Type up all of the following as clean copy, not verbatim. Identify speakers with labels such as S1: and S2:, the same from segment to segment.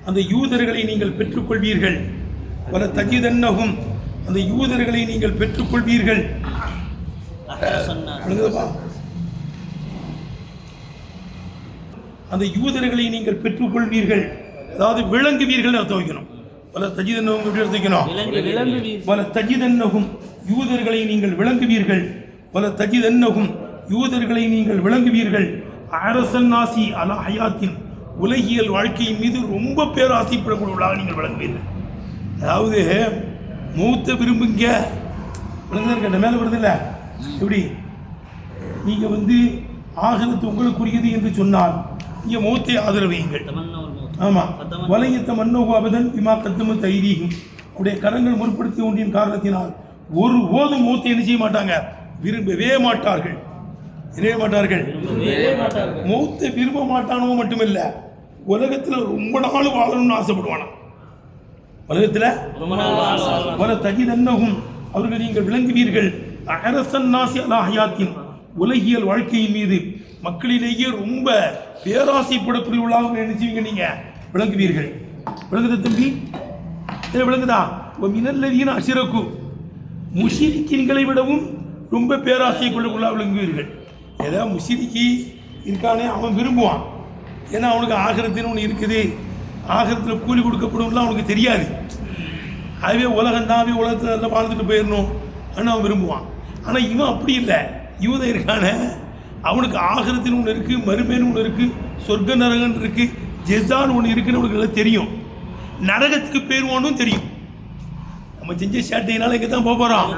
S1: அந்த யூதர்களை நீங்கள் பெற்றுக்கொள்வீர்கள். வல தஜிதன்னஹும் அந்த யூதர்களை நீங்கள் பெற்றுக்கொள்வீர்கள். அந்த யூதர்களை நீங்கள் பெற்றுக்கொள்வீர்கள், அதாவது விளங்குவீர்கள் அர்த்தம் வைக்கணும். வல தஜிதன்னஹும் எப்படி அர்த்தம் வைக்கணும்? வல தஜிதன்னஹும் யூதர்களை நீங்கள் விளங்குவீர்கள். வல தஜிதன்னஹும் யூதர்களை நீங்கள் விளங்குவீர்கள். அரசன் நாசி அலா ஹயாத்தின் உலகியல் வாழ்க்கையின் மீது ரொம்ப பேராசைப்படக்கூடியவர்களாக நீங்கள் விளங்குவீர்கள். அதாவது மௌத்தை விரும்புங்க, விளங்குங்க மேலே வருது இல்லை? எப்படி நீங்கள் ஆகிரத்து உங்களுக்குரியது என்று சொன்னால் இங்கே மௌத்தை ஆதரவையுங்கள். ஆமாம், வலையத்த மன்னோகு அபதன் விமா கத்தும தைரீகும் உடைய கரங்கள் முற்படுத்தி ஒன்றின் காரணத்தினால் ஒரு போதும் மௌத்தை என்ன செய்ய மாட்டாங்க, விரும்பவே மாட்டார்கள். மௌத்தை விரும்ப மாட்டானோ மட்டுமில்ல, உலகத்தில் ரொம்ப நாள் வாழணும்னு ஆசைப்படுவானா. உலகத்தில் வல தஜிதன்னஹும் அவர்கள் நீங்கள் விளங்குவீர்கள். அரசன் நாசி அலா ஹயாத்தின் உலகியல் வாழ்க்கையின் மீது மக்களிலேயே ரொம்ப பேராசைப்படக்கூடியவர்களாக நினைச்சுவீங்க, நீங்க விளங்குவீர்கள். விளங்குதா தம்பி? விளங்குதா? மினல்லதீன அஷ்ரகு முஷ்ரிக்கீன்களை விடவும் ரொம்ப பேராசை கொள்ளக்குள்ளாக விளங்குவீர்கள். ஏதாவது முஷ்ரிக்கி இருக்கானே அவன் விரும்புவான், ஏன்னா அவனுக்கு ஆகிரத்தின்னு ஒன்று இருக்குது, ஆகிரத்தில் கூலி கொடுக்கப்படும்லாம் அவனுக்கு தெரியாது. அதுவே உலகம்தான், உலகத்தில் நல்லா வாழ்ந்துட்டு போயிடணும் அப்படின்னு அவன் விரும்புவான். ஆனால் இவன் அப்படி இல்லை, யூதன் இருக்கான அவனுக்கு ஆகிரத்தின்னு ஒன்று இருக்குது, மறுமைன்னு ஒன்று இருக்குது, சொர்க்க நரகன் இருக்குது, ஜெசான்னு ஒன்று இருக்குன்னு அவனுக்கு நல்லா தெரியும். நரகத்துக்கு பேருவானும் தெரியும். நம்ம செஞ்ச சேட்டையினால இங்கே தான் போக போகிறோம்,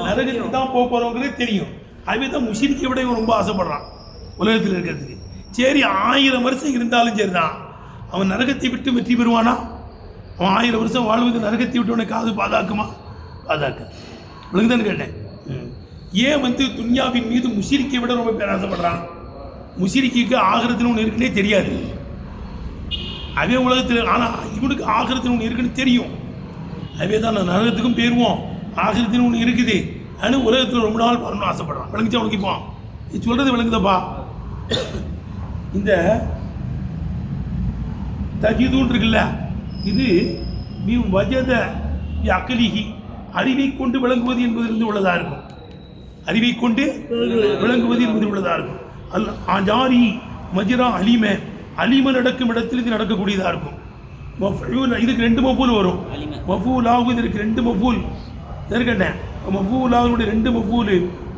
S1: நரகத்துக்கு தான் போக போகிறோங்கிறது தெரியும். அதுவே தான் முஷ்ரிக்கை விட இவன் ரொம்ப ஆசைப்படுறான் உலகத்தில் இருக்கிறதுக்கு. சரி, 1000 வருஷம் இருந்தாலும் சரிதான், அவன் நரகத்தை விட்டு வெற்றி பெறுவானா? அவன் 1000 வருஷம் வாழ்வது நரகத்தை விட்டு உனக்கு காது பாதாக்குமா? பாதாக்க. விளங்குதான்னு கேட்டேன். ஏன் துன்யாவின் மீது முஷ்ரிக்கை விட ரொம்ப பேராசைப்படுறான்? முஷ்ரிக்கு ஆகிரத்தின்னு ஒன்று இருக்குன்னே தெரியாது. அதே உலகத்தில், ஆனால் இவனுக்கு ஆகிரத்தின்னு ஒன்று இருக்குன்னு தெரியும். அதே தான் நான் நரகத்துக்கும் பேருவோம், ஆகிரத்தின்னு ஒன்று இருக்குது ஆனால் உலகத்தில் ரொம்ப நாள் பண்ணணும்னு ஆசைப்படுறான். விளங்குச்சா உனக்கு? இப்போ இது சொல்கிறது விளங்குதப்பா? இந்த தஜிதுன்னு இருக்குல்ல, இது மீ வஜத அக்கலிஹி அறிவை கொண்டு விளங்குவது என்பதிலிருந்து உள்ளதாக இருக்கும். அறிவை கொண்டு விளங்குவது என்பது உள்ளதாக இருக்கும். ஜாரி மஜ்ரா அலிம, அலிம நடக்கும் இடத்தில் இது நடக்கக்கூடியதாக இருக்கும். இதுக்கு 2 மஃபூல் வரும். மஃபூலாக இதற்கு 2 மஃபூல் இருக்கட்டேன். மஃபூலாவுடைய 2 மஃபூல்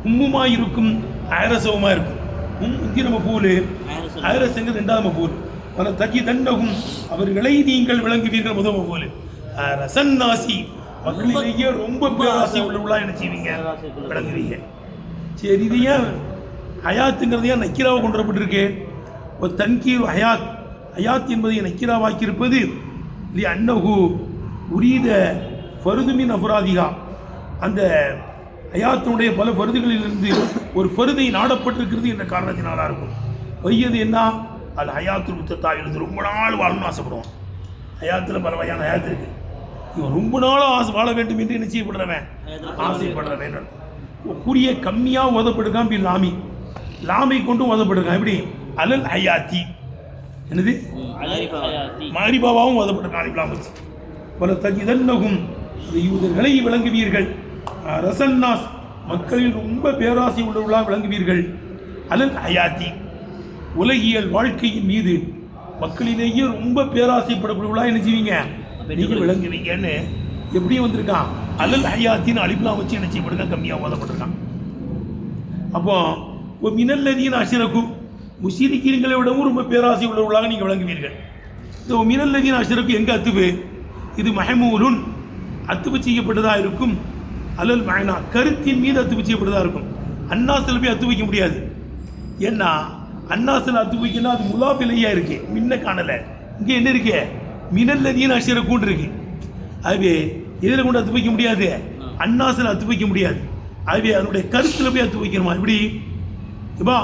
S1: உம்முமாய் இருக்கும், ஐரசவமாக இருக்கும். இந்திர மஃபூல் ஐரசங்க 2வது மஃபூல். பல தஜிதன்னஹும் அவர்களை நீங்கள் விளங்குவீர்கள். முதல் மஃபூல் அரசன் நாசி மக்களிலேயே ரொம்ப பேராசை உள்ளவங்களா என்ன செய்வீங்க, விளங்குவீங்க. சரி, இது ஏன் ஹயாத்துங்கிறது ஏன் நக்கீராவை கொண்டு வரப்பட்டிருக்கு? ஒரு தன்கீர் ஹயாத், ஹயாத் என்பதை நக்கீராவாக்கியிருப்பது அன்னஹு உரீத ஃபருதுமின் அஃபராதிகா, அந்த ஹயாத்தினுடைய பல ஃபருதுகளிலிருந்து ஒரு ஃபருதை நாடப்பட்டிருக்கிறது என்ற காரணத்தினால இருக்கும். வையது என்ன? அது ஹயாத்துல் முத்தத்தா எழுது, ரொம்ப நாள் வாழணும்னு ஆசைப்படுவான். ஹயாத்தில் பல வகையான ஹயாத் இருக்குது. இவன் ரொம்ப நாளாக வாழ வேண்டும் என்று என்ன செய்யப்படுறவன், ஆசைப்படுறவன். கூறிய கம்மியாக உதப்படுக்கான். பி லாமி, லாமை கொண்டும் உதப்படுக்கான். எப்படி? அலல் ஹயாத்தி, என்னது மாரிபாவாவும் உதப்பட்டிருக்கான். வச்சு பல தஜிதன்னஹும் யூதர்களை விளங்குவீர்கள். ரசன்னாஸ் மக்களில் ரொம்ப பேராசை உள்ளவர்களாக விளங்குவீர்கள். அலல் ஹயாத்தி உலகியல் வாழ்க்கையின் மீது மக்களிலேயே ரொம்ப பேராசைப்படக்கூடியவர்களாக என்ன செய்வீங்க, நீங்கள் விளங்குவீங்கன்னு எப்படி வந்திருக்கான்? அலல் ஹயாத்தின்னு அலிப்லாம் வச்சு என்ன செய்யப்படுங்க, கம்மியாக ஓதப்பட்டிருக்கான். அப்போ மினல்லதீன அஷ்ரகு முஷ்ரிக்கீன்களை விடவும் ரொம்ப பேராசை உள்ளவர்களாக நீங்கள் விளங்குவீர்கள். இந்த மினல்லதீன அஷ்ரகு எங்கே அத்துவு? இது மஹமூலுன் அத்துவு செய்யப்பட்டதாக இருக்கும். அலல் மயனா கருத்தின் மீது அத்துவு செய்யப்பட்டதாக இருக்கும். அன்னாசில் போய் அத்து வைக்க முடியாது. ஏன்னா அன்னாசில் அத்து வைக்கணும், அது முலாஃபிலையாக இருக்கு, முன்ன காணலை. இங்கே என்ன இருக்கு? மினல்லதீன அஷ்ரகுன்னு இருக்கு. அதுவே எதில் கொண்டு அத்து வைக்க முடியாது, அன்னாசில் அத்து வைக்க முடியாது. அதுவே அதனுடைய கருத்தில் போய் அத்து வைக்கணுமா? இப்படி இப்பா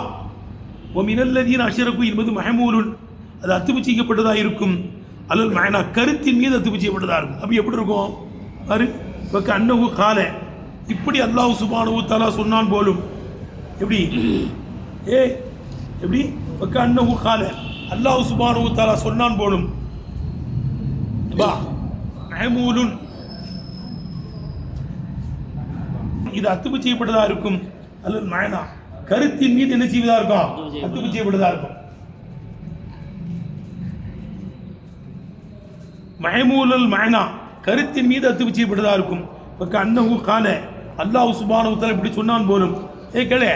S1: மினல்லதீன அஷ்ரகு என்பது மஹமூலுன், அது அத்துப்பு செய்யப்பட்டதாக இருக்கும். அல்லது மயனா கருத்தின் மீது அத்துப்பு செய்யப்பட்டதாக இருக்கும். அப்படி எப்படி இருக்கும்? பாரு, இப்போ அன்னஹு கால, இப்படி அல்லாஹ் சுப்ஹானஹு வ தஆலா சொன்னான் போலும். எப்படி? எப்படி? இப்போ அன்னஹு கால, அல்லாஹ் சுப்ஹானஹு வ தஆலா சொன்னான் போலும். மஹமூலுன் இது அத்துப்பு செய்யப்பட்டதா இருக்கும். அல்லது மயனா கருத்தின் மீது என்ன செய்வதா இருக்கும்? அத்துப்பு செய்யப்பட்டதா இருக்கும். மஹமூலுல் மயனா கருத்தின் மீது அத்துப்பு செய்யப்பட்டதா இருக்கும். அன்னஹு கால அல்லாஹ் சுப்ஹானஹு வ தஆலா இப்படி சொன்னான் போலும். கேளு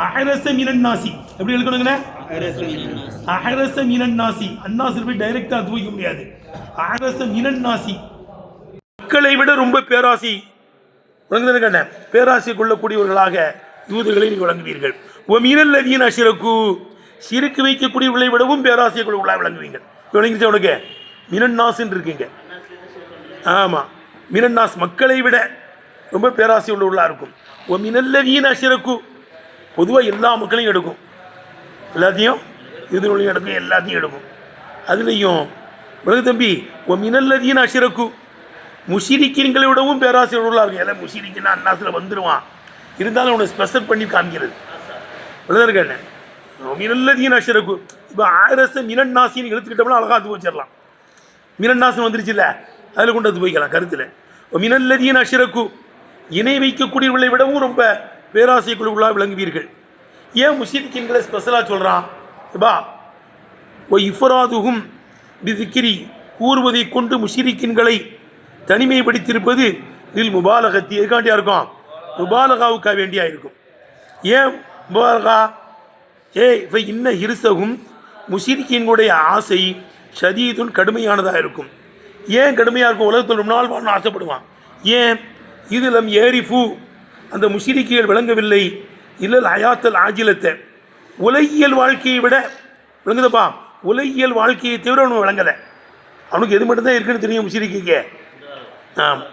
S1: அஹரஸ மினன் நாசி எப்படி எழுதணுங்கண்ணே? அஹரஸ மினன் நாசி அன்னாஸ் போய் டைரக்டா அத்து வைக்க முடியாது. அஹரஸ மினன் நாசி மக்களை விட ரொம்ப பேராசி பேராசி கொள்ளக்கூடியவர்களாக யூதர்களை நீங்கள் விளங்குவீர்கள். ஒமினல்லதீன அஷ்ரகு சிறுக்கு வைக்கக்கூடியவர்களை விடவும் பேராசியை கொள்ளவர்களாக விளங்குவீங்கள். விளங்கிச்சு உனக்கு? மினன்னாஸ்ன்னு இருக்கீங்க. ஆமாம், மினன்னாஸ் மக்களை விட ரொம்ப பேராசி உள்ளவர்களாக இருக்கும். ஒமினல்லதீன அஷ்ரகு பொதுவாக எல்லா மக்களையும் எடுக்கும், எல்லாத்தையும் யூதர்களையும் எடுக்கும், எல்லாத்தையும் எடுக்கும். அதுலேயும் விளங்கு தம்பி, ஒமினல்லதீன அஷ்ரகு முஷிரிக்கின்களை விடவும் பேராசி உள்ளவர்களாக இருக்கும். எல்லாம் முஷிரிக்கின்னா அன்னாசில் வந்துடுவான், இருந்தாலும் அவனை ஸ்பெஷல் பண்ணி காமிக்கிறது. விளங்க மினல்லதீன அஷ்ரகு இப்போ ஆயிரச மினன்னாசின்னு எடுத்துக்கிட்டோம்னா அழகாக அது வச்சிடலாம். மினன்னாசன் வந்துருச்சு இல்லை, அதில் கொண்டு வந்து போய்க்கலாம் கருத்தில். மினல்லதீன அஷ்ரகு இணை வைக்கக்கூடியவர்களை விடவும் ரொம்ப பேராசைக்குள்ளாக விளங்குவீர்கள். ஏன் முஷிரிக்கின்களை ஸ்பெஷலாக சொல்கிறான்? ஓ இஃபராதுகும் பிதிக்கிரி கூறுவதை கொண்டு முஷிரிக்கின்களை தனிமைப்படுத்தியிருப்பது இதில் முபாலகத்தி எதுக்காண்டியாக இருக்கும்? முபாலகாவுக்காக வேண்டியா இருக்கும். ஏன் முபாலகா? இப்போ இன்ன ஹிருசகும் முஷிரிக்கின்களுடைய ஆசை ஷதீதுன் கடுமையானதாக இருக்கும். ஏன் கடுமையாக இருக்கும்? உலகத்தில் ரொம்ப நாள் வாழணும் ஆசைப்படுவான். ஏன்? இதில் ஏரிஃபு அந்த முஷிரிக்கிகள் விளங்கவில்லை. இல்லை ஹயாத்தல் ஆஜிலத்தை உலகியல் வாழ்க்கையை விட விளங்குதப்பா, உலகியல் வாழ்க்கையை தவிர அவனுக்கு விளங்கலை. அவனுக்கு எது மட்டும்தான் இருக்குன்னு தெரியும் முஷிரிக்கிக்கு. ஆமாம்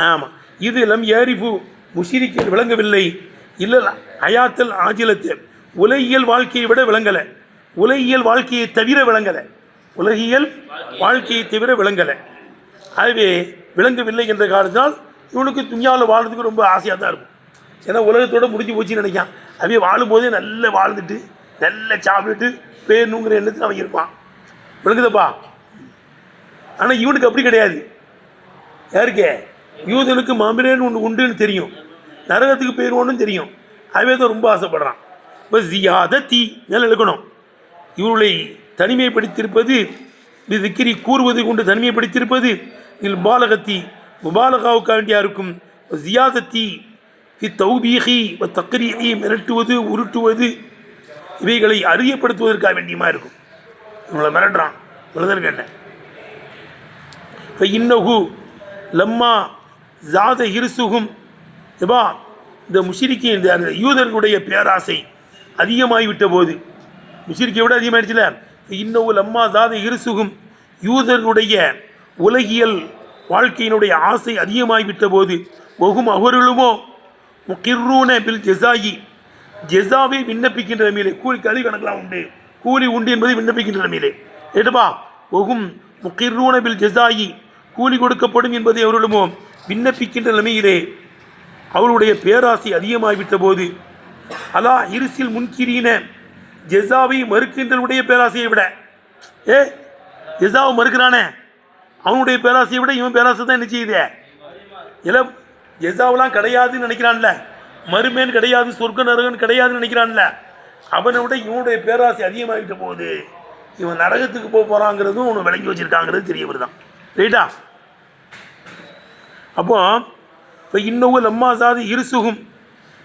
S1: ஆமாம், இது லம் ஏரிஃபு முஷிரிக்கிகள் விளங்கவில்லை. இல்லை ஹயாத்தல் ஆஜிலத்தை உலகியல் வாழ்க்கையை விட விளங்கலை, உலகியல் வாழ்க்கையை தவிர விளங்கலை, உலகியல் வாழ்க்கையை தவிர விளங்கலை. ஆகவே விளங்கவில்லை என்ற காரணத்தினால் இவனுக்கு துணியாவில் வாழ்றதுக்கு ரொம்ப ஆசையாக தான் இருக்கும். ஏன்னா உலகத்தோடு முடிஞ்சு போச்சுன்னு நினைக்கான். அவையே வாழும்போதே நல்லா வாழ்ந்துட்டு நல்லா சாப்பிட்டுட்டு பேரணுங்கிற எண்ணத்தில் அவன் இருப்பான். விளங்குதப்பா? ஆனால் இவனுக்கு அப்படி கிடையாது. யாருக்கே? யூதனுக்கு மாமிரேன்னு ஒன்று உண்டுன்னு தெரியும், நரகத்துக்கு போயிடுவோன்னு தெரியும். அவே தான் ரொம்ப ஆசைப்படுறான். இப்போ ஜியாத தீ மேலே எழுக்கணும். இவர்களை தனிமைப்படுத்தியிருப்பது திக்கிரி கூறுவதை கொண்டு தனிமைப்படுத்தியிருப்பது இதில் முபாலகத்தி முபாலகாவுக்காக வேண்டியா இருக்கும். ஜியாதத்தி தௌபீகி தக்ரீகி மிரட்டுவது உருட்டுவது இவைகளை அறியப்படுத்துவதற்காக வேண்டியமாக இருக்கும். இவங்களை மிரட்டுறான். இவ்வளோதான் கேட்டேன். இப்போ இன்னஹு லம்மா ஜாத ஹிர்சுகும் எப்பா இந்த முஷிரிக்கி இந்த யூதர்களுடைய பேராசை அதிகமாகிவிட்ட போது, முஷிரிக்கை விட அதிகமாகிடுச்சுல. இன்னஹு லம்மா ஜாத ஹிர்சுகும் யூதர்களுடைய உலகியல் வாழ்க்கையினுடைய ஆசை அதிகமாகிவிட்ட போது ஒகும் அவர்களுமோ முகிர்ரூன பில் ஜெசாயி ஜெசாவை விண்ணப்பிக்கின்ற நிலையிலே, கூலி கல்வி கணக்கெலாம் உண்டு, கூலி உண்டு என்பதை விண்ணப்பிக்கின்ற நிலையிலே ஏட்டுப்பா. ஒகும் முகிர்ரூன பில் ஜெசாயி கூலி கொடுக்கப்படும் என்பதை அவர்களுமோ விண்ணப்பிக்கின்ற நிலைமையிலே அவருடைய பேராசை அதிகமாகிவிட்ட போது அலா இருசில் முன்கிரீன ஜெசாவை மறுக்கின்றனுடைய பேராசையை விட ஜெசாவை மறுக்கிறானே அவனுடைய பேராசையை விட இவன் பேராசை தான் என்ன செய்யுது? இல்லை ஜெசாவெலாம் கிடையாதுன்னு நினைக்கிறான்ல, மறுமேன் கிடையாது, சொர்க்க நரகன் கிடையாதுன்னு நினைக்கிறான்ல, அவனை விட இவனுடைய பேராசை அதிகமாகிட்ட போகுது. இவன் நரகத்துக்கு போகிறாங்கிறதும் அவனை விளங்கி வச்சுருக்காங்கிறது தெரிய வருதான். ரைட்டா? அப்போ இப்போ இன்னும் லம்மாசாது இருசுகும்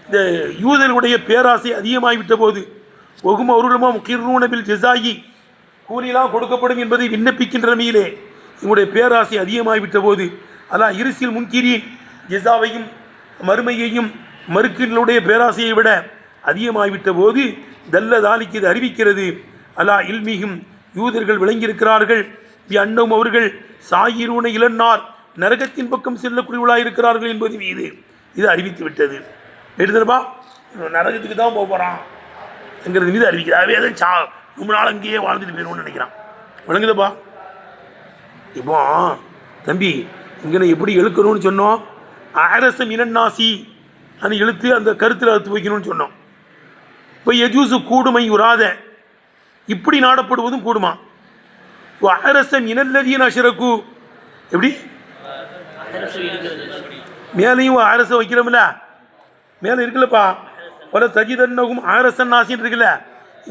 S1: இந்த யூதர்களுடைய பேராசை அதிகமாகிவிட்ட போது ஒகும் அவர்களுமா முக்கிரூனபில் ஜெசாயி கூலியெல்லாம் கொடுக்கப்படும் என்பதை விண்ணப்பிக்கின்ற நிலையிலே இவனுடைய பேராசை அதிகமாகிவிட்ட போது அதான் இருசில் முன்கிரீன் ஜெசாவையும் மறுமையையும் மறுக்கினுடைய பேராசையை விட அதிகமாகிவிட்ட போது தல்ல தாலிக்கு இது அறிவிக்கிறது. அலா இல்மிகும் யூதர்கள் விளங்கியிருக்கிறார்கள். அன்னும் அவர்கள் சாயிரூன இளன்னார் நரகத்தின் பக்கம் செல்லக்கூடியவர்களாக இருக்கிறார்கள் என்பது மீது இது அறிவித்து விட்டது. எடுத்துப்பா நரகத்துக்கு தான் போகிறான் என்கிறது மீது அறிவிக்கிறாவே அதை ரொம்ப நாள் அங்கேயே வாழ்ந்துட்டு போயிடுவோம்னு நினைக்கிறான். விளங்குதப்பா? இப்போ தம்பி இங்கே எப்படி எழுக்கணும்னு சொன்னோம்? அரச மினன்னாசி அந்த எழுத்து அந்த கருத்தில் அறுத்து வைக்கணும்னு சொன்னோம். இப்போ எஜூசு கூடுமை உராத இப்படி நாடப்படுவதும் கூடுமா? அரச மினல்லதீன அஷ்ரகு. எப்படி மேலையும் அரச வைக்கிறோம்ல, மேலே இருக்குல்லப்பா, பல தஜிதன்னகும் அரசன் நாசின்னு இருக்குல்ல,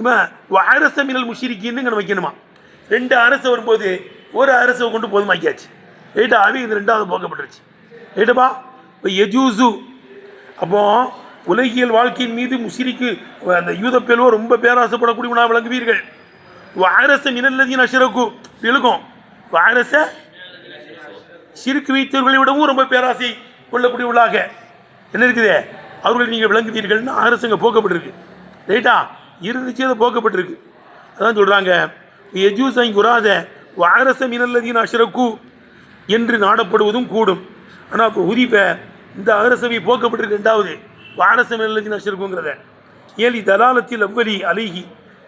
S1: இவன் அரச மினல் முஷிரிக்கின்னு இங்கே வைக்கணுமா. ரெண்டு அரசு வரும்போது ஒரு அரசை கொண்டு போதுமாக்கியாச்சு. ரைட்டா, அவி இது ரெண்டாவது போக்கப்பட்டுருச்சு. ரைட்டப்பா. இப்போ எஜூசு, அப்போ உலகியல் வாழ்க்கையின் மீது முஷிரிக்கு அந்த யூத பேலோ ரொம்ப பேராசைப்படக்கூடிய விளங்குவீர்கள். அரச மினல்லதீன அஷ்ரகு இழுக்கும். அரச சிறுக்கு வைத்தவர்களை விடவும் ரொம்ப பேராசை கொள்ளக்கூடிய உள்ளாக என்ன இருக்குது, அவர்களை நீங்கள் விளங்குவீர்கள்னு அரசுங்க போக்கப்பட்டிருக்கு. ரைட்டா, இருந்துச்சு அதை போக்கப்பட்டிருக்கு. அதான் சொல்கிறாங்க எஜூசை குராத அரச மினல்லதீன அஷ்ரகு என்று நாடப்படுவதும் கூடும். ஆனால் இப்போ உரிப்ப இந்த அரசவை போக்கப்பட்டிருக்கு. ரெண்டாவது அரச மினல்லதீன அஷ்ரகுங்கிறத ஏலி தலாலத்தில் அவ்வலி அலிஹி,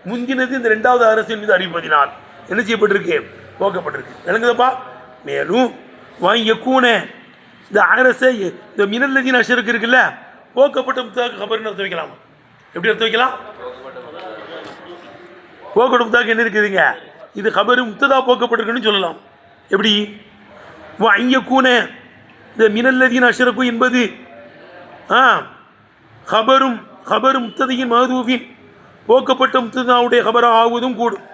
S1: முந்தினது இந்த ரெண்டாவது அரசின் மீது அறிவிப்பதினால் என்ன செய்யப்பட்டிருக்கு, போக்கப்பட்டிருக்கு. விளங்குதப்பா. மேலும் வாங்கிக்கூன இந்த அரசை இந்த மினல்லதீன அஷ்ரகு இருக்குல்ல, போக்கப்பட்ட கபர்னு அர்த்தம் வைக்கலாமா? எப்படி அர்த்தம் வைக்கலாம்? போக்கப்பட்ட என்ன இருக்குதுங்க, இது கபரு முத்ததா போக்கப்பட்டிருக்குன்னு சொல்லலாம். எப்படி வாங்கிக்கூன இந்த மினல்லதீன அஷ்ரகு என்பது கபரும் முத்ததையின் மஹதூஃபின் போக்கப்பட்ட முத்ததாவுடைய கபரா ஆகுவதும் கூடும்.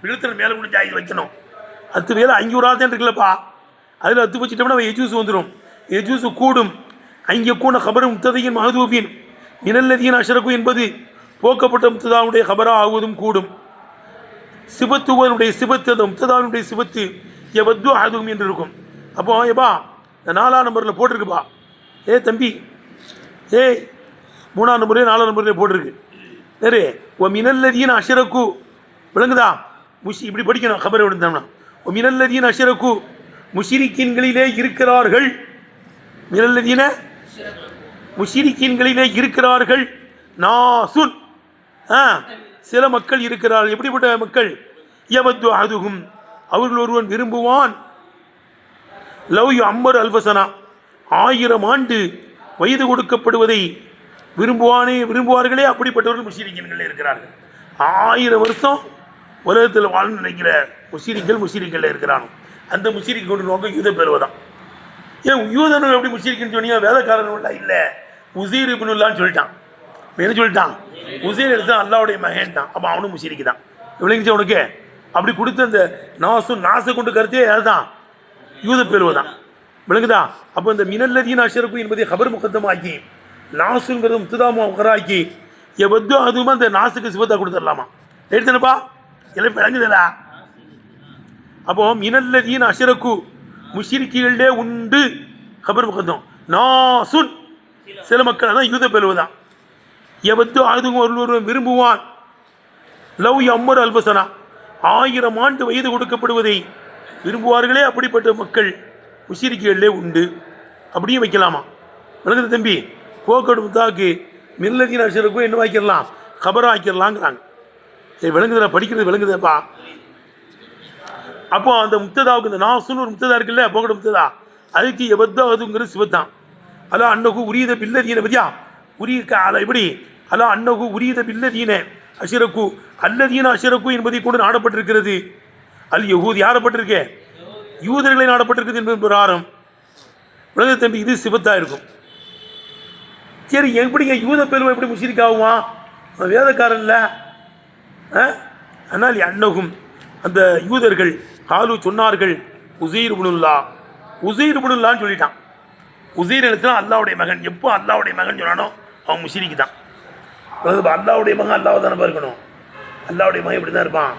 S1: விழுத்துல மேலே கூட ஜாய் வைக்கணும். 10 வேலை 5 தான் இருக்குல்லப்பா, அதில் 10 வச்சுட்டோம்னா எஜூஸ் வந்துடும். எஜூஸ் கூடும். அங்கே கூட கபரும் முத்ததையின் மஹதூஃபின் மினல்லதீன அஷ்ரகு என்பது போக்கப்பட்ட முத்ததாவுடைய கபரா ஆகுவதும் கூடும். சிபத்துவனுடைய சிபத்து, அந்த முத்ததாவுடைய சிபத்து எவது ஆதும் என்று இருக்கும். அப்போ ஏப்பா இந்த 4ஆம் நம்பரில் போட்டிருக்குப்பா, ஏ தம்பி, ஏய் 3ஆம் நம்பர்லேயே 4ஆம் நம்பர்லேயே போட்டிருக்கு. சரி, ஓ மினல்லதீன அஷ்ரகு விளங்குதா, இப்படி படிக்கணும். கபரை விழுந்தோம்னா ஓ மினல்லதீன அஷ்ரகு முஷிரிக்கீன்களிலே இருக்கிறார்கள். மினல்லதீன முஷிரிக்கீன்களிலே இருக்கிறார்கள். நாசுன், சில மக்கள் இருக்கிறார்கள். எப்படிப்பட்ட மக்கள்? யவது அதுகும், அவர்கள் ஒருவன் விரும்புவான். லவ் யு அம்மர் அல்பசனா, 1000 ஆண்டு வயது கொடுக்கப்படுவதை விரும்புவார்களே, அப்படிப்பட்டவர்கள் முஷிரிக்கீன்கள் இருக்கிறார்கள். 1000 வருஷம் உலகத்தில் வாழ்ந்து நினைக்கிற முஷிரிக்கள் இருக்கிறானோ, அந்த முஷிரிக்கு கொண்டு நோக்கம் யூத பெறுவதான். ஏன் யூதனும் எப்படி முஷிரிக்குன்னு சொன்னீங்க? வேதக்காரன் இல்லை, உசீர் இப்னுல்லான்னு சொல்லிட்டான். என்ன சொல்லிட்டான்? உசீர் எடுத்து அல்லாவுடைய மகன்ட்டான். அப்போ அவனும் முஷிரிக்கு தான். விளங்கிச்சு உனக்கு? அப்படி கொடுத்த அந்த நாசை கொண்டு கருத்தே அதுதான், யூத பெறுவதான். விளங்குதா? அப்போ இந்த மினல்லதீன அஷ்ரகு என்பதை கபர் முகத்தமாக்கி, நாசுங்கிறது முத்துதாமா உகராக்கி, எவது அதுவும் அந்த நாசுக்கு சிவத்தா கொடுத்துடலாமா? எடுத்துனப்பா, எல்லாம் விளங்குதா? அப்போ மினல்லதீன அஷ்ரகு முஷிரிக்கிகளே உண்டு. கபர் முகத்தம் நாசுன், சில மக்கள், அதான் யூத பெறுவதான். எவது அதுவும் ஒருவன் விரும்புவான். லவ் அம்மர் அல்பசனா, 1000 ஆண்டு வயது கொடுக்கப்படுவதை விரும்புவார்களே, அப்படிப்பட்ட மக்கள் முஷிரிக்கிகளே உண்டு. அப்படியும் வைக்கலாமா? விளங்குது தம்பி? போக்கடு முத்தாக்கு மினல்லதீன அஷ்ரகு என்ன வாய்க்கிடலாம், கபரா ஆக்கிடலாங்கிறாங்க. சரி, விளங்குதுல? படிக்கிறது விளங்குதுப்பா. அப்போ அந்த முக்ததாவுக்கு இந்த நாசுன்னு ஒரு முக்ததா இருக்குல்ல, போக்கடு முக்ததா, அதுக்கு எவத்தோ அதுங்கிறது சிவத்தான். அல்ல அன்னகு உரியத பில்லதீன பத்தியா உரிய அல எப்படி அல்ல அன்னகு உரியத பில்லதீன அஷ்ரகு அல்லதீன அஷ்ரகு என்பதை கொண்டு நாடப்பட்டிருக்கிறது. அல் யஹூத் யாரப்பட்டிருக்கே, யூதர்களை நாடப்பட்டிருக்குது என்பது பிரகாரம். விளங்க தம்பி, இது சிவத்தா இருக்கும். சரி, எப்படிங்க யூத பெருமை எப்படி முஷிரிக் ஆகுவான்? வேதக்காரன் இல்லை. ஆனால் அன்னகும் அந்த யூதர்கள் காலு சொன்னார்கள், உசைர் இப்னுல்லான்னு சொல்லிட்டான். உசைர் எழுத்துனா அல்லாவுடைய மகன். எப்போ அல்லாவுடைய மகன் சொன்னானோ அவன் முஷிரிக்கு தான். அல்லாவுடைய மகன் அல்லாவை தானே இருக்கணும். அல்லாவுடைய மகன் இப்படி தான் இருப்பான்.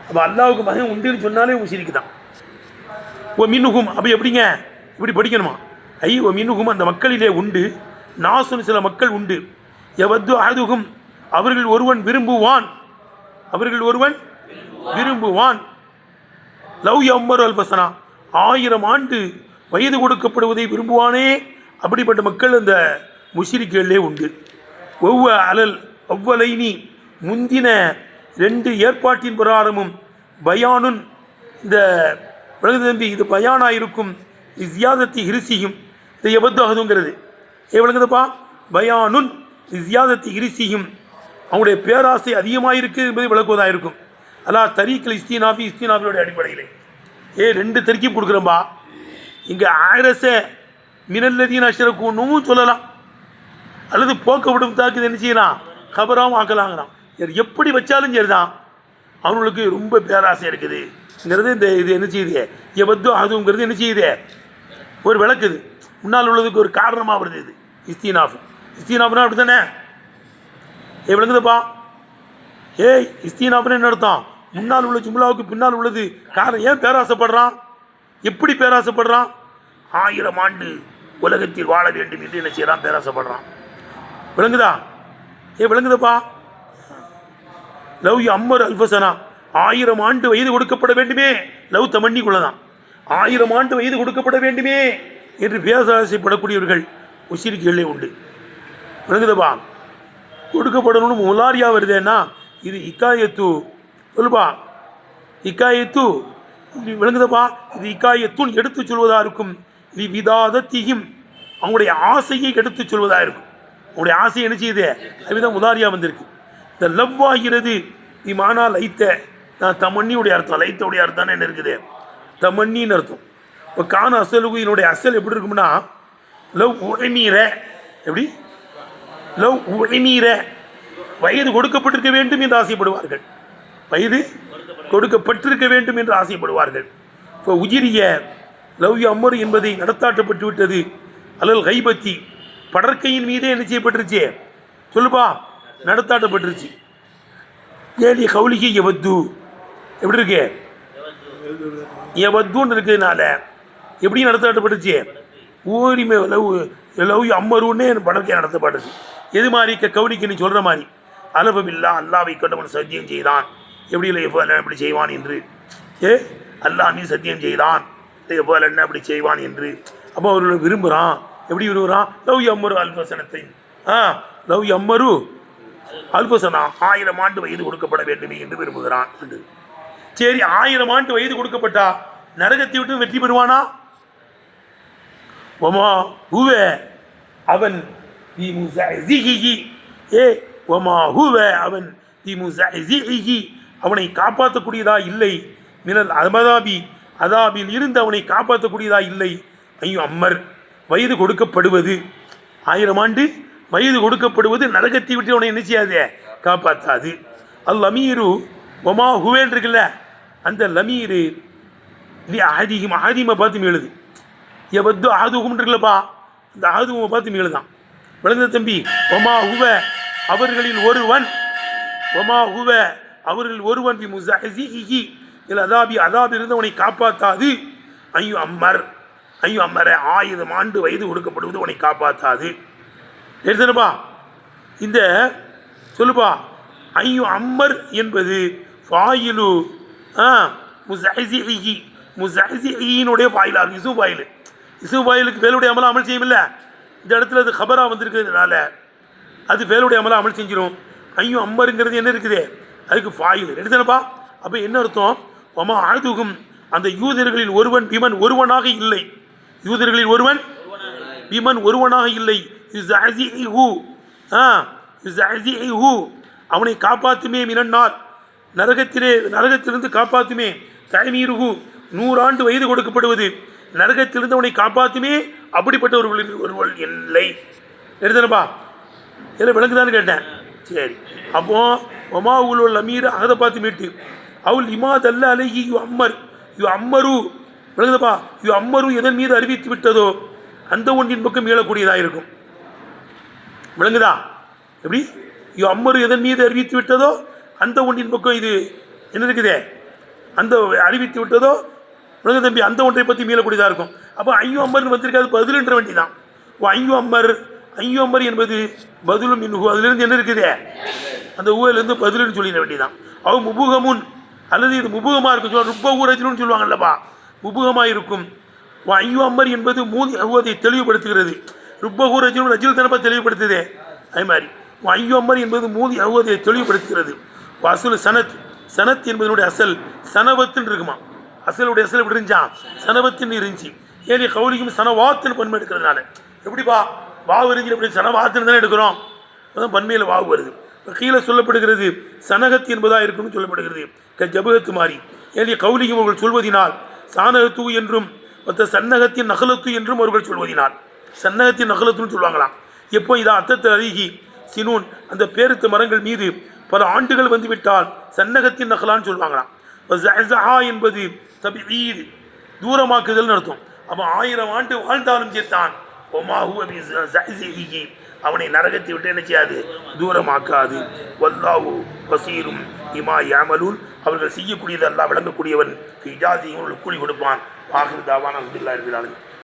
S1: அப்போ அல்லாவுக்கு மகன் உண்டுன்னு சொன்னாலே முஷிரிக்கு தான். ஓ மின்னுகும், அப்போ எப்படிங்க இப்படி படிக்கணுமா? ஓ மின்னுகும், அந்த மக்களிலே உண்டு. நாசுன், சில மக்கள் உண்டு. எவது அதுகும், அவர்கள் ஒருவன் விரும்புவான். லவ் அம்மர் அல்பசனா, 1000 ஆண்டு வயது கொடுக்கப்படுவதை விரும்புவானே, அப்படிப்பட்ட மக்கள் அந்த முஷிரிக்கிகளே உண்டு. ஒவ்வொலைனி, முந்தின 2 ஏற்பாட்டின் பிரகாரமும் பயானுன், இந்த விளங்குதம்பி, இது பயானாக இருக்கும். இஸ்யாதத்தி ஹிரிசியும், இது எபத்து அகதுங்கிறது விளங்குதப்பா. பயானுன் இஸ்யாதத்தி ஹிரிசியும், அவனுடைய பேராசை அதிகமாக இருக்குது என்பதை விளக்குவதாக இருக்கும். அல்லா தரீக்கில் இஸ்தீனாஃபி இஸ்தீனாஃபியோடைய அடிப்படையில் ரெண்டு தரிக்கீப் கொடுக்குறேன்பா. இங்கே ஆயிரச மினல்லதீன் அஷ்ரக்கூன்னு சொல்லலாம், அல்லது போக்கப்படும் தாக்கு என்ன செய்யலாம், கபராகவும் ஆக்கலாங்கிறான். எப்படி வச்சாலும் சரிதான், அவனுக்கு ரொம்ப பேராசை இருக்குதுங்கிறது இந்த இது என்ன செய்யுது, எபத்து அதுங்கிறது என்ன செய்யுது, ஒரு விளக்குது, முன்னால் உள்ளதுக்கு ஒரு காரணமாக வருது. இது இஸ்தீனாஃப்னா அப்படி தானே விளங்குதுப்பா. இஸ்தீனாஃப்னு என்ன அர்த்தம், முன்னால் உள்ள ஜும்லாவுக்கு பின்னால் உள்ளது காரணம். ஏன் பேராசைப்படுறான், எப்படி பேராசைப்படுறான், 1000 ஆண்டு உலகத்தில் வாழ வேண்டும் என்று என்ன செய்யறான், பேராசைப்படுறான். விளங்குதா, விளங்குதப்பா. லவ் அம்மர் அல்ஃபசனா, 1000 ஆண்டு வயது கொடுக்கப்பட வேண்டுமே, லவ் தமன்னிக்குள்ளதான் 1000 ஆண்டு வயது கொடுக்கப்பட வேண்டுமே என்று பேராசைப்படக்கூடியவர்கள் முஷ்ரிக்குகளே உண்டு. விளங்குதப்பா. கொடுக்கப்படணும்னு முலாரியா வருதுன்னா இது இக்காயத்து சொல்லுப்பா, இக்காயத்து விளங்குதப்பா. இது இக்காயத்துன் எடுத்து சொல்வதாக இருக்கும். இது விதாதத்தையும் அவங்களுடைய ஆசையை எடுத்து சொல்வதாக இருக்கும். அவங்களுடைய ஆசையை என்ன செய்யுது, அதுதான் முதாரியா வந்திருக்கு. இந்த லவ் ஆகிறது இமானா லைத்த, நான் தமன்னியுடைய அர்த்தம், லைத்தோடைய அர்த்தம் என்ன இருக்குது, தமன்னின்னு அர்த்தம். இப்போ கான அசலுக்கு என்னுடைய அசல் எப்படி இருக்கும்னா லவ் உழைமீர, எப்படி லவ் உழைமீர, வயது கொடுக்கப்பட்டிருக்க வேண்டும் என்று ஆசைப்படுவார்கள், வயது கொடுக்கப்பட்டிருக்க வேண்டும் என்று ஆசைப்படுவார்கள். இப்போ உஜிரிய லவ் அம்மர் என்பதை நடத்தாட்டப்பட்டு விட்டது. அல்லல் கைபத்தி, படற்கையின் மீதே என்ன செய்யப்பட்டுருச்சு சொல்லுப்பா, நடத்தாட்டப்பட்டுருச்சு. ஏலி கவுலிகி எவத்து, எப்படி இருக்கு, எவத்துன்னு இருக்கிறதுனால எப்படி நடத்தாட்டப்பட்டுச்சு, ஊரிமை லவ் லவ் அம்மருன்னே படற்கை நடத்தப்பட்டுச்சு. எது மாதிரி கவுலிக்கு நீ சொல்கிற மாதிரி, அலபமில்லா அல்லாவை கொண்டவன் சத்தியம் செய்தான், எப்படி எப்படி செய்வான் என்று, அல்லாஹ் மீ சத்தியம் செய்தான், என்ன அப்படி செய்வான் என்று. அப்போ அவர்கள் விரும்புகிறான், எப்படி விரும்புகிறான், லவ் அம்மரு அல்பசனத்தை, லவ் அம்மரு அல்பசனா, 1000 ஆண்டு வயது கொடுக்கப்பட வேண்டுமே என்று விரும்புகிறான். சரி, 1000 ஆண்டு வயது கொடுக்கப்பட்டா நரகத்தை விட்டு வெற்றி பெறுவானா, ஒமா ஹுவ அவன் ஒமா ஹுவ அவன் அவனை காப்பாற்றக்கூடியதா இல்லை, மினல் அமதாபி அதாபில் இருந்து அவனை காப்பாற்றக்கூடியதா இல்லை. ஐயோ அம்மர், வயது கொடுக்கப்படுவது 1000 ஆண்டு வயது கொடுக்கப்படுவது நரகத்தை விட்டு அவனை என்ன செய்யாது, காப்பாற்றாது. அல் லமீரு ஒமா ஹுவேன் இருக்குல்ல, அந்த லமீரு ஆதிகம் ஆதிமை பார்த்து மீளுது. எவத்து ஆதுகும் இருக்குல்லப்பா, அந்த ஆதுமை பார்த்து மீளுதான். விளந்த தம்பி, ஒமா ஹுவ அவர்களில் ஒருவன், ஒமா ஹுவ அவர்களில் ஒருவன் இல்லை அதாபி அதாபி இருந்து அவனை காப்பாற்றாது. ஐயோ அம்மர், ஐயோ அம்மர 1000 ஆண்டு வயது கொடுக்கப்படுவது அவனை காப்பாற்றாது. எடுத்தனப்பா இந்த சொல்லுப்பா, ஐயோ அம்மர் என்பது ஃபாயிலு முஸஹிஹி, முஸஹிஹினுடைய ஃபாயிலா இருக்கு, இசு ஃபாயில். இசு ஃபாயிலுக்கு வேலுடைய அமலை அமல் செய்யுமில்ல, இந்த இடத்துல அது ஹபரா வந்திருக்கிறதுனால அது வேலுடைய அமலை அமல் செஞ்சிடும். ஐயோ அம்மருங்கிறது என்ன இருக்குது, அதுக்கு ஃபாயில். எடுத்தனப்பா. அப்போ என்ன அர்த்தம், ஒமா ஆதுகும் அந்த யூதர்களில் ஒருவன் பிமன் ஒருவனாக இல்லை, யூதர்களில் ஒருவன் பிமன் ஒருவனாக இல்லை. அவனை காப்பாற்றுமே, மினன்னார் நரகத்திலிருந்து காப்பாற்றுமே. தயமீருகு 100 ஆண்டு வயது கொடுக்கப்படுவது நரகத்திலிருந்து அவனை காப்பாற்றுமே. அப்படிப்பட்ட ஒருவள் இல்லை. எடுத்தனப்பா, இதில் விளக்குதான்னு கேட்டேன். சரி, அப்போ ஒமா உள்ள அமீர் அதை பார்த்து மீட்டு அவள் இமாத் அல்ல அலைகி யு அம்மர், யு அம்மரு விளங்குதப்பா, யு அம்மரு எதன் மீது அறிவித்து விட்டதோ அந்த ஒன்றின் பக்கம் மீளக்கூடியதாக இருக்கும். விளங்குதா, எப்படி யு அம்மரு எதன் மீது அறிவித்து விட்டதோ அந்த ஒன்றின் பக்கம் இது என்ன இருக்குதே, அந்த அறிவித்து விட்டதோ விளங்கு தம்பி, அந்த ஒன்றை பற்றி மீளக்கூடியதாக இருக்கும். அப்போ ஐயோ அம்மர்னு வந்திருக்காது, பதிலுன்ற வண்டி தான். ஐயோ அம்மர், ஐயோ அம்மர் என்பது பதிலும் இன்னும் அதிலிருந்து என்ன இருக்குதே, அந்த ஊரிலிருந்து பதிலுன்னு சொல்லிட வேண்டியதான். அவன் முபுகமுன், அல்லது இது முபுகமாக இருக்கும், சொல்லுவாங்க ருப்பூரஜின்னு சொல்லுவாங்கல்லப்பா, முபுகமாக இருக்கும். ஐயோ அம்மர் என்பது மூதி அவ்வதை தெளிவுபடுத்துகிறது. ருப்பூரஜினும் ரஜில் தனப்பா தெளிவுபடுத்துதே. அதே மாதிரி ஐயோ அம்மர் என்பது மூதி அவ்வதை தெளிவுபடுத்துகிறது. அசல் சனத், சனத் என்பதனுடைய அசல் சனவத்துன்னு இருக்குமா, அசலுடைய அசல் எப்படி இருந்துச்சான், சனவத்துன்னு இருந்துச்சு. ஏன் கவுலிக்கும் சனவாத்துன்னு பன்மை எடுக்கிறதுனால, எப்படிப்பா வாவு இருந்துச்சு, எப்படி சனவாத்துன்னு தானே எடுக்கிறோம், அதான் பன்மையில் வாவு வருது. கீழே சொல்லப்படுகிறது சனகத் என்பதாக இருக்குன்னு சொல்லப்படுகிறது. ஜபகத்து மாறி ஏலிய கவுலியும் அவர்கள் சொல்வதினால் சானகத்து என்றும் சன்னகத்தின் நகலத்து என்றும் அவர்கள் சொல்வதினால் சன்னகத்தின் நகலத்துன்னு சொல்லுவாங்களாம். எப்போ இதை அர்த்தத்தை அருகி சினூன் அந்த பேருத்து மரங்கள் மீது பல ஆண்டுகள் வந்துவிட்டால் சன்னகத்தின் நகலான்னு சொல்லுவாங்களாம். என்பது தபீர் தூரமாக்குதல் அர்த்தம். அப்போ 1000 ஆண்டு வாழ்ந்தாலும் சேர்த்தான் அவனை நரகத்தை விட்டு என்ன செய்யாது, தூரமாக்காது. வல்லாஹு பசீரும் இமா யாமலூன் அவர்கள் செய்யக்கூடியது அல்லாஹ் விளங்கக்கூடியவன். கூலி கொடுப்பான். ஆகிர் தாவான் அல்ஹம்துலில்லாஹி ரப்பில் ஆலமீன்.